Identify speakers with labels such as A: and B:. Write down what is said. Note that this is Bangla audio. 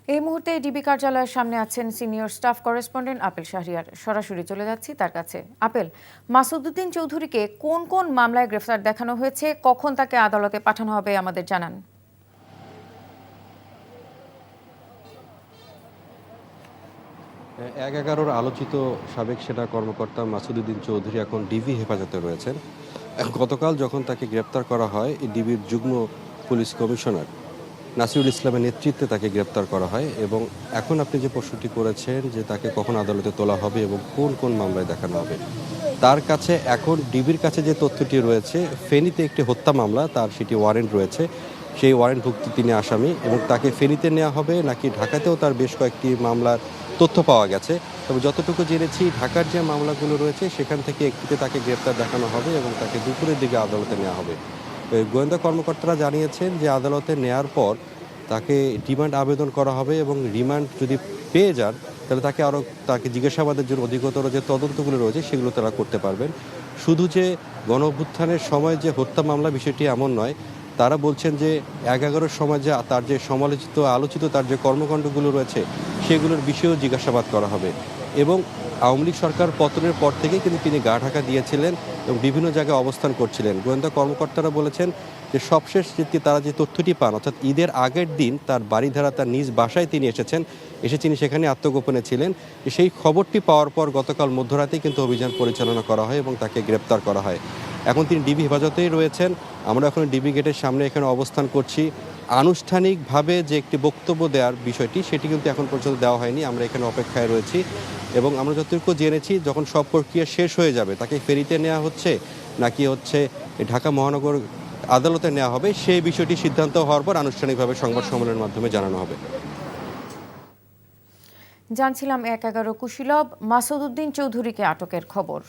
A: এই মুহূর্তে ডিবি কার্যালয়ের সামনে আছেন senior staff correspondent apple Shahriar. সরাসরি চলে যাচ্ছি তার কাছে। আপেল, মাসুদউদ্দিন চৌধুরীকে কোন কোন মামলায় গ্রেফতার দেখানো হয়েছে, কখন তাকে আদালতে পাঠানো হবে আমাদের জানান।
B: ১/১১ আলোচিত সাবেক সেনা কর্মকর্তা মাসুদউদ্দিন চৌধুরী এখন ডিবি হেফাজতে রয়েছেন। গতকাল যখন তাকে গ্রেপ্তার করা হয়, ডিবির যুগ্ম পুলিশ কমিশনার নাসিরুল ইসলামের নেতৃত্বে তাকে গ্রেপ্তার করা হয়। এবং এখন আপনি যে প্রশ্নটি করেছেন যে তাকে কখন আদালতে তোলা হবে এবং কোন কোন মামলায় দেখানো হবে, তার কাছে এখন ডিবির কাছে যে তথ্যটি রয়েছে, ফেনীতে একটি হত্যা মামলা, তার সেটি ওয়ারেন্ট রয়েছে, সেই ওয়ারেন্টভুক্ত তিনি আসামি এবং তাকে ফেনীতে নেওয়া হবে নাকি ঢাকাতেও তার বেশ কয়েকটি মামলার তথ্য পাওয়া গেছে। তবে যতটুকু জেনেছি, ঢাকার যে মামলাগুলো রয়েছে সেখান থেকে একটিতে তাকে গ্রেপ্তার দেখানো হবে এবং তাকে দুপুরের দিকে আদালতে নেওয়া হবে। গোয়েন্দা কর্মকর্তারা জানিয়েছেন যে আদালতে নেয়ার পর তাকে রিমান্ড আবেদন করা হবে এবং রিমান্ড যদি পেয়ে যান তাহলে তাকে জিজ্ঞাসাবাদের জন্য অধিকতর যে তদন্তগুলো রয়েছে সেগুলো তারা করতে পারবেন। শুধু যে গণ অভ্যুত্থানের সময় যে হত্যা মামলা, বিষয়টি এমন নয়। তারা বলছেন যে ১/১১ সময় যে তার যে আলোচিত তার যে কর্মকাণ্ডগুলো রয়েছে সেগুলোর বিষয়েও জিজ্ঞাসাবাদ করা হবে। এবং আওয়ামী লীগ সরকার পতনের পর থেকে কিন্তু তিনি গা ঢাকা দিয়েছিলেন এবং বিভিন্ন জায়গায় অবস্থান করছিলেন। গোয়েন্দা কর্মকর্তারা বলেছেন যে সবশেষ যে তারা যে তথ্যটি পান, অর্থাৎ ঈদের আগের দিন তার বাড়িধারা, তার নিজ বাসায় তিনি তিনি সেখানে আত্মগোপনে ছিলেন। সেই খবরটি পাওয়ার পর গতকাল মধ্যরাতেই কিন্তু অভিযান পরিচালনা করা হয় এবং তাকে গ্রেপ্তার করা হয়। এখন তিনি ডিবি হেফাজতেই রয়েছেন। আমরা এখন ডিবি গেটের সামনে এখানে অবস্থান করছি। আনুষ্ঠানিকভাবে যে একটি বক্তব্য দেওয়ার বিষয়টি, সেটি কিন্তু এখন পর্যন্ত দেওয়া হয়নি। আমরা এখানে অপেক্ষায় রয়েছি এবং আমরা যতটুকু জেনেছি, যখন সব প্রক্রিয়া শেষ হয়ে যাবে তাকে ফেরিতে নেওয়া হচ্ছে নাকি ঢাকা মহানগর আদালতে নেওয়া হবে, সেই বিষয়টি সিদ্ধান্ত হওয়ার পর আনুষ্ঠানিকভাবে সংবাদ সম্মেলনের মাধ্যমে জানানো হবে।
A: জানছিলাম ১/১১ কুশীলব মাসুদউদ্দিন চৌধুরীকে আটকের খবর।